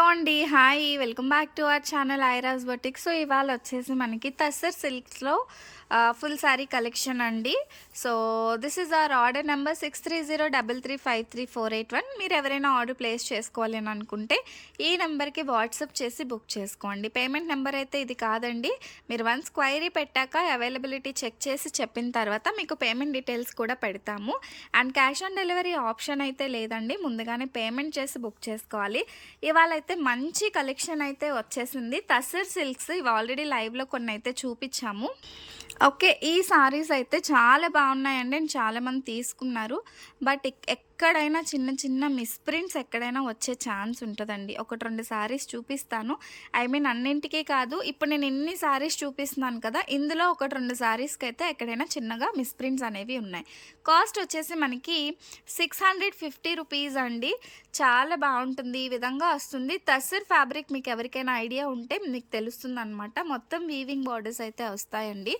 Hello అండి. Hi. Welcome back to our channel ఐరాస్ boutique. So, ఇవాళ వచ్చేసి మనకి టస్సర్ సిల్క్స్‌లో ఫుల్ శారీ కలెక్షన్ అండి. So, this is our order number 6303353481. మీరు ఎవరైనా ఆర్డర్ ప్లేస్ చేసుకోవాలి అని అనుకుంటే ఈ నెంబర్‌కి వాట్సాప్ చేసి బుక్ చేసుకోండి. పేమెంట్ నెంబర్ అయితే ఇది కాదండి. మీరు వన్స్ క్వైరీ పెట్టాక అవైలబిలిటీ చెక్ చేసి చెప్పిన తర్వాత మీకు పేమెంట్ డీటెయిల్స్ కూడా పెడతాము. And cash on delivery option అయితే లేదండి. ముందుగానే పేమెంట్ చేసి బుక్ చేసుకోవాలి. ఇవాళ అయితే మంచి కలెక్షన్ అయితే వచ్చేసింది. టస్సర్ సిల్క్స్ ఇవి ఆల్రెడీ లైవ్‌లో కొన్ని అయితే చూపించాము. ఓకే. ఈ సారీస్ అయితే చాలా బాగున్నాయండి. అండ్ చాలామంది తీసుకున్నారు. బట్ ఎక్కడైనా చిన్న చిన్న మిస్‌ప్రింట్స్ ఎక్కడైనా వచ్చే ఛాన్స్ ఉంటదండి. 1, 2 సారీస్ చూపిస్తాను. ఐ మీన్ అన్నింటికి కాదు. ఇప్పుడు నేను ఇన్ని సారీస్ చూపిస్తున్నాను కదా! ఇందులో 1, 2 సారీస్‌కైతే ఎక్కడైనా చిన్నగా మిస్‌ప్రింట్స్ అనేవి ఉన్నాయి. కాస్ట్ వచ్చేసి మనకి 650 రూపీస్ అండి. చాలా బాగుంటుంది. ఈ విధంగా వస్తుంది. టస్సర్ ఫ్యాబ్రిక్ మీకు ఎవరికైనా ఐడియా ఉంటే మీకు తెలుస్తుందనమాట. మొత్తం వీవింగ్ బార్డర్స్ అయితే వస్తాయండి.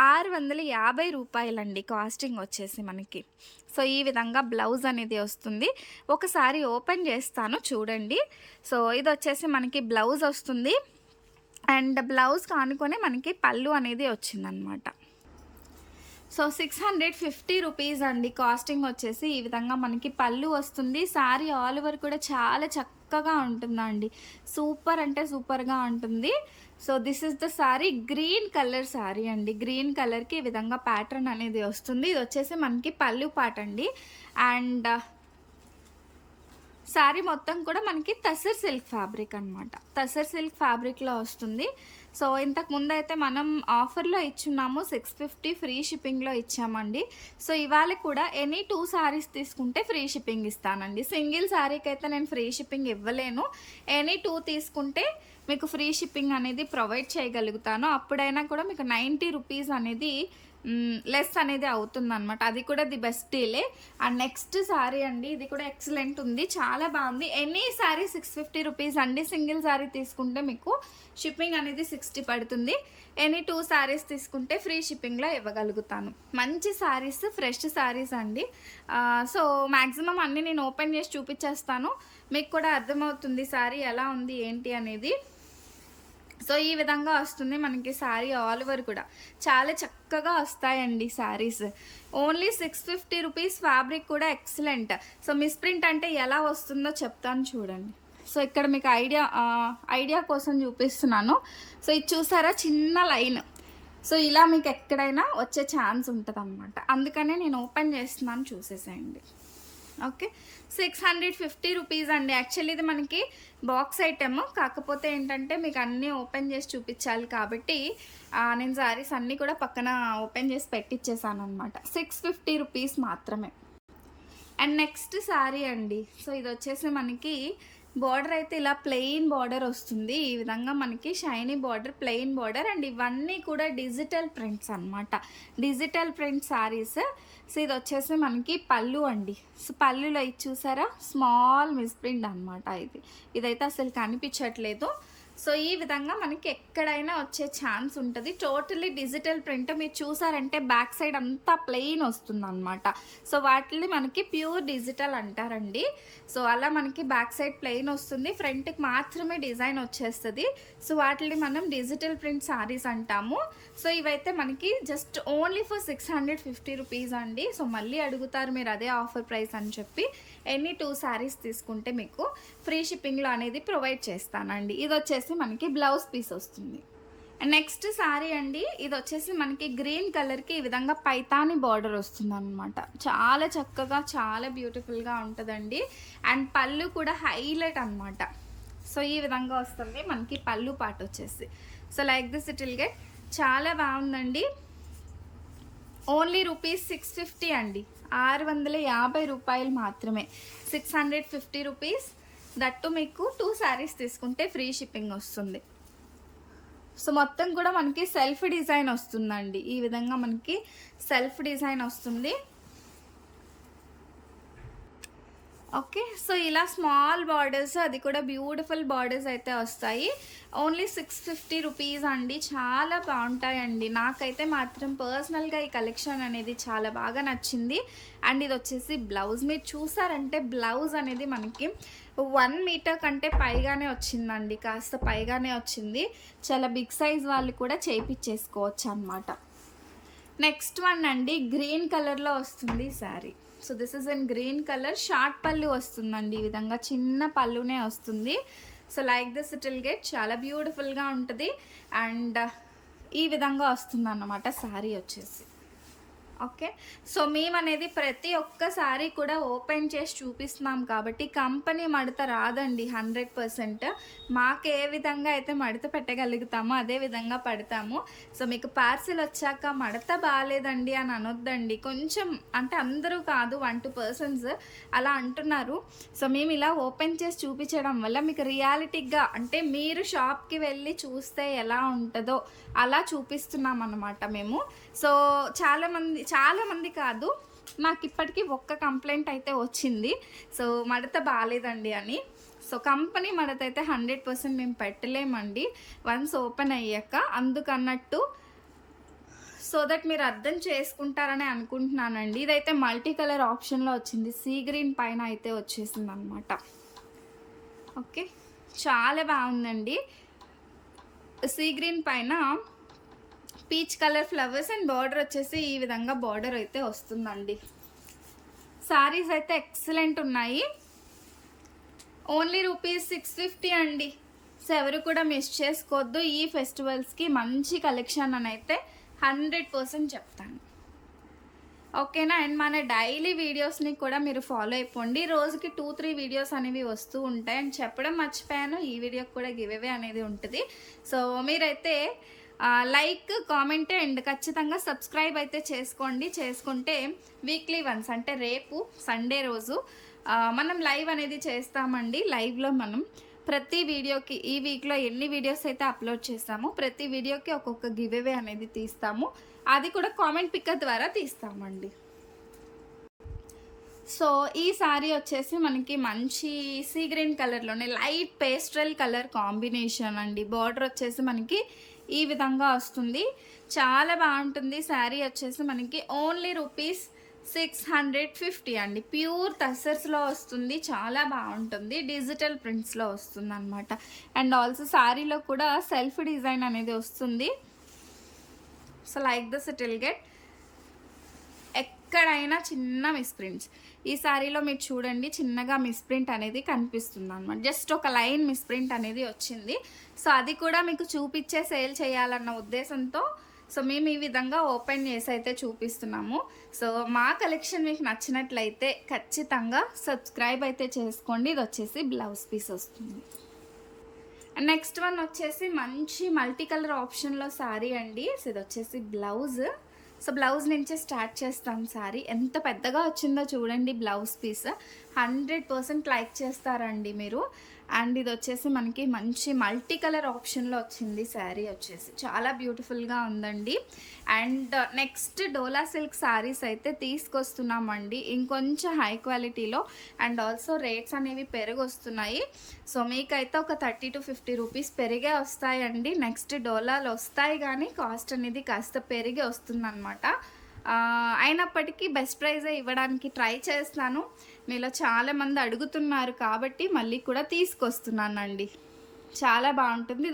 650 రూపాయలండి కాస్టింగ్ వచ్చేసి మనకి. సో, ఈ విధంగా బ్లౌజ్ అనేది వస్తుంది. ఒకసారి ఓపెన్ చేస్తాను చూడండి. సో, ఇది వచ్చేసి మనకి బ్లౌజ్ వస్తుంది. అండ్ బ్లౌజ్‌కి ఆనుకునే మనకి పళ్ళు అనేది వచ్చిందనమాట. సో, 650 రూపీస్ అండి కాస్టింగ్ వచ్చేసి. ఈ విధంగా మనకి పళ్ళు వస్తుంది. శారీ ఆల్ ఓవర్ కూడా చాలా చక్కగా ఉంటుందండి. సూపర్ అంటే సూపర్‌గా ఉంటుంది. So, this is the sari. Green colour sari అండి. గ్రీన్ కలర్‌కి ఈ విధంగా ప్యాటర్న్ అనేది వస్తుంది. ఇది వచ్చేసి మనకి పళ్ళు పార్ట్ అండి. అండ్ శారీ మొత్తం కూడా మనకి టస్సర్ సిల్క్ ఫ్యాబ్రిక్ అనమాట. టస్సర్ సిల్క్ ఫ్యాబ్రిక్‌లో వస్తుంది. సో, ఇంతకుముందైతే మనం ఆఫర్‌లో ఇచ్చున్నాము. 650 ఫ్రీ షిప్పింగ్‌లో ఇచ్చామండి. సో, ఇవాళ కూడా ఎనీ 2 సారీస్ తీసుకుంటే ఫ్రీ షిప్పింగ్ ఇస్తానండి. సింగిల్ సారీకైతే నేను ఫ్రీ షిప్పింగ్ ఇవ్వలేను. ఎనీ 2 తీసుకుంటే మీకు ఫ్రీ షిప్పింగ్ అనేది ప్రొవైడ్ చేయగలుగుతాను. అప్పుడైనా కూడా మీకు 90 రూపీస్ అనేది లెస్ అనేది అవుతుందనమాట. అది కూడా the best delay. And next sari అండి. ఇది కూడా ఎక్సలెంట్ ఉంది. చాలా బాగుంది. ఎనీ శారీ 650 రూపీస్ అండి. సింగిల్ శారీ తీసుకుంటే మీకు షిప్పింగ్ అనేది 60 పడుతుంది. ఎనీ 2 శారీస్ తీసుకుంటే ఫ్రీ షిప్పింగ్లో ఇవ్వగలుగుతాను. మంచి శారీస్, ఫ్రెష్ శారీస్ అండి. సో, మ్యాక్సిమం అన్నీ నేను ఓపెన్ చేసి చూపించేస్తాను. మీకు కూడా అర్థమవుతుంది శారీ ఎలా ఉంది ఏంటి అనేది. సో, ఈ విధంగా వస్తుంది మనకి శారీ ఆల్ ఓవర్ కూడా. చాలా చక్కగా వస్తాయండి శారీస్. Only 650 rupees. ఫ్యాబ్రిక్ కూడా ఎక్సలెంట్. సో, మిస్‌ప్రింట్ అంటే ఎలా వస్తుందో చెప్తాను చూడండి. సో, ఇక్కడ మీకు ఐడియా కోసం చూపిస్తున్నాను. సో, ఇది చూసారా చిన్న లైన్. సో, ఇలా మీకు ఎక్కడైనా వచ్చే ఛాన్స్ ఉంటదనమాట. అందుకనే నేను ఓపెన్ చేస్తున్నాను చూసేసేయండి. ఓకే. 650 రూపీస్ అండి. యాక్చువల్లీ ఇది మనకి బాక్స్ ఐటెమ్. కాకపోతే ఏంటంటే మీకు అన్నీ ఓపెన్ చేసి చూపించాలి కాబట్టి నేను శారీస్ అన్నీ కూడా పక్కన ఓపెన్ చేసి పెట్టిచ్చేసాను అనమాట. 650 రూపీస్ మాత్రమే. అండ్ నెక్స్ట్ శారీ అండి. సో, ఇది వచ్చేసి మనకి బార్డర్ అయితే ఇలా ప్లెయిన్ బార్డర్ వస్తుంది. ఈ విధంగా మనకి shiny border, plain border. And ఇవన్నీ కూడా డిజిటల్ ప్రింట్స్ అనమాట. Digital print saris. సో, ఇది వచ్చేసి మనకి పళ్ళు అండి. సో, పళ్ళులో ఇది చూసారా స్మాల్ మిస్‌ప్రింట్ అనమాట ఇది. ఇదైతే అసలు కనిపించట్లేదు. సో, ఈ విధంగా మనకి ఎక్కడైనా వచ్చే ఛాన్స్ ఉంటుంది. Totally digital print. మీరు చూసారంటే బ్యాక్ సైడ్ అంతా ప్లెయిన్ వస్తుందన్నమాట. సో, వాటిని మనకి ప్యూర్ డిజిటల్ అంటారండి. సో, అలా మనకి బ్యాక్ సైడ్ ప్లెయిన్ వస్తుంది. ఫ్రంట్కి మాత్రమే డిజైన్ వచ్చేస్తుంది. సో, వాటిని మనం డిజిటల్ ప్రింట్ శారీస్ అంటాము. సో, ఇవైతే మనకి జస్ట్ ఓన్లీ ఫర్ 650 రూపీస్ అండి. సో, మళ్ళీ అడుగుతారు మీరు అదే ఆఫర్ ప్రైస్ అని చెప్పి. ఎనీ 2 శారీస్ తీసుకుంటే మీకు ఫ్రీ షిప్పింగ్లో అనేది ప్రొవైడ్ చేస్తానండి. ఇది వచ్చేసి మనకి బ్లౌజ్ పీస్ వస్తుంది. అండ్ నెక్స్ట్ శారీ అండి. ఇది వచ్చేసి మనకి గ్రీన్ కలర్కి ఈ విధంగా పైతాని బార్డర్ వస్తుంది అనమాట. చాలా చక్కగా చాలా బ్యూటిఫుల్గా ఉంటుందండి. అండ్ పళ్ళు కూడా హైలైట్ అనమాట. సో, ఈ విధంగా వస్తుంది మనకి పళ్ళు పార్ట్ వచ్చేసి. So, like this it will get. చాలా బాగుందండి. ఓన్లీ రూపీస్ 650 అండి. 650 రూపాయలు మాత్రమే. 650 రూపీస్. దట్టు మీకు 2 శారీస్ తీసుకుంటే ఫ్రీ షిప్పింగ్ వస్తుంది. సో, మొత్తం కూడా మనకి సెల్ఫ్ డిజైన్ వస్తుందండి. ఈ విధంగా మనకి సెల్ఫ్ డిజైన్ వస్తుంది. ఓకే. సో, ఇలా స్మాల్ బార్డర్స్ అది కూడా బ్యూటిఫుల్ బార్డర్స్ అయితే వస్తాయి. ఓన్లీ 650 రూపీస్ అండి. చాలా బావుంటాయండి. నాకైతే మాత్రం పర్సనల్‌గా ఈ కలెక్షన్ అనేది చాలా బాగా నచ్చింది. అండ్ ఇదొచ్చేసి బ్లౌజ్. మీరు చూసారంటే బ్లౌజ్ అనేది మనకి 1 మీటర్ కంటే పైగానే వచ్చిందండి. కాస్త పైగానే వచ్చింది. చాలా బిగ్ సైజ్ వాళ్ళు కూడా చేపిచ్చేసుకోవచ్చనమాట. నెక్స్ట్ వన్ అండి గ్రీన్ కలర్‌లో వస్తుంది sari. So this is in green colour. Short పళ్ళు వస్తుందండి. ఈ విధంగా చిన్న పళ్ళునే వస్తుంది. So like this it will get. చాలా బ్యూటిఫుల్గా ఉంటుంది. అండ్ ఈ విధంగా వస్తుందన్నమాట శారీ వచ్చేసి. ఓకే. సో మేమనేది ప్రతి ఒక్కసారి కూడా ఓపెన్ చేసి చూపిస్తున్నాం కాబట్టి కంపెనీ మడత రాదండి 100%. మాకు ఏ విధంగా అయితే మడత పెట్టగలుగుతామో అదే విధంగా పడతాము. సో మీకు పార్సిల్ వచ్చాక మడత బాగాలేదండి అని అనొద్దండి. కొంచెం అంటే అందరూ కాదు, 1-2 పర్సన్స్ అలా అంటున్నారు. సో మేము ఇలా ఓపెన్ చేసి చూపించడం వల్ల మీకు రియాలిటీగా అంటే మీరు షాప్కి వెళ్ళి చూస్తే ఎలా ఉంటుందో అలా చూపిస్తున్నాం అన్నమాట మేము. సో చాలామంది కాదు, నాకు ఇప్పటికీ ఒక్క కంప్లైంట్ అయితే వచ్చింది. సో మడత బాగాలేదండి అని. సో కంపెనీ మడత అయితే 100% మేము పెట్టలేమండి వన్స్ ఓపెన్ అయ్యాక. అందుకన్నట్టు సో దట్ మీరు అర్థం చేసుకుంటారని అనుకుంటున్నానండి. ఇదైతే మల్టీ కలర్ ఆప్షన్లో వచ్చింది. సీ గ్రీన్ పైన అయితే వచ్చేసింది అనమాట. ఓకే, చాలా బాగుందండి. సీ గ్రీన్ పైన peach colour flowers and border వచ్చేసి ఈ విధంగా బార్డర్ అయితే వస్తుందండి. సారీస్ అయితే ఎక్సలెంట్ ఉన్నాయి. ఓన్లీ రూపీస్ 650 అండి. సో ఎవరు కూడా మిస్ చేసుకోవద్దు. ఈ ఫెస్టివల్స్కి మంచి కలెక్షన్ అని అయితే 100% చెప్తాను. ఓకేనా. అండ్ మన డైలీ వీడియోస్ని కూడా మీరు ఫాలో అయిపోండి. రోజుకి 2-3 వీడియోస్ అనేవి వస్తూ ఉంటాయి. అండ్ చెప్పడం మర్చిపోయాను, ఈ వీడియోకి కూడా గివ్ అవే అనేది ఉంటుంది. సో మీరైతే లైక్, కామెంట్ అండ్ ఖచ్చితంగా సబ్స్క్రైబ్ అయితే చేసుకోండి. చేసుకుంటే వీక్లీ వన్స్ అంటే రేపు సండే రోజు మనం లైవ్ అనేది చేస్తామండి. లైవ్లో మనం ప్రతి వీడియోకి ఈ వీక్లో ఎన్ని వీడియోస్ అయితే అప్లోడ్ చేస్తామో ప్రతి వీడియోకి ఒక్కొక్క గివ్ అవే అనేది తీస్తాము. అది కూడా కామెంట్ పిక్కర్ ద్వారా తీస్తామండి. సో ఈ సారీ వచ్చేసి మనకి మంచి సీ గ్రీన్ కలర్లోనే లైట్ పేస్ట్రల్ కలర్ కాంబినేషన్ అండి. బార్డర్ వచ్చేసి మనకి ఈ విధంగా వస్తుంది. చాలా బాగుంటుంది. శారీ వచ్చేసి మనకి ఓన్లీ రూపీస్ 650 అండి. ప్యూర్ టసర్స్లో వస్తుంది. చాలా బాగుంటుంది. డిజిటల్ ప్రింట్స్లో వస్తుంది అనమాట. అండ్ ఆల్సో శారీలో కూడా సెల్ఫ్ డిజైన్ అనేది వస్తుంది. So like this it will get. ఎక్కడైనా చిన్న మిస్ప్రింట్స్. ఈ శారీలో మీరు చూడండి చిన్నగా మిస్ప్రింట్ అనేది కనిపిస్తుంది అనమాట. జస్ట్ ఒక లైన్ మిస్ప్రింట్ అనేది వచ్చింది. సో అది కూడా మీకు చూపించే సేల్ చేయాలన్న ఉద్దేశంతో సో మేము ఈ విధంగా ఓపెన్ చేసి అయితే చూపిస్తున్నాము. సో మా కలెక్షన్ మీకు నచ్చినట్లయితే ఖచ్చితంగా సబ్స్క్రైబ్ అయితే చేసుకోండి. ఇది వచ్చేసి బ్లౌజ్ పీస్ వస్తుంది. నెక్స్ట్ వన్ వచ్చేసి మంచి మల్టీ కలర్ ఆప్షన్లో శారీ అండి. సో ఇది వచ్చేసి బ్లౌజ్. సో బ్లౌజ్ నుంచే స్టార్ట్ చేస్తాం. శారీ ఎంత పెద్దగా వచ్చిందో చూడండి. బ్లౌజ్ పీస్ 100% లైక్ చేస్తారండి మీరు. అండ్ ఇది వచ్చేసి మనకి మంచి మల్టీ కలర్ ఆప్షన్లో వచ్చింది. శారీ వచ్చేసి చాలా బ్యూటిఫుల్గా ఉందండి. And next dola silk saris అయితే తీసుకొస్తున్నామండి ఇంకొంచెం హై క్వాలిటీలో. అండ్ ఆల్సో రేట్స్ అనేవి పెరిగి వస్తున్నాయి. సో మీకైతే ఒక 30-50 రూపీస్ పెరిగే వస్తాయండి. నెక్స్ట్ డోలాలు వస్తాయి కానీ కాస్ట్ అనేది కాస్త పెరిగి వస్తుందన్నమాట. అయినప్పటికీ బెస్ట్ ప్రైజే ఇవ్వడానికి ట్రై చేస్తాను. మీలో చాలామంది అడుగుతున్నారు కాబట్టి మళ్ళీ కూడా తీసుకొస్తున్నానండి. చాలా బాగుంటుంది.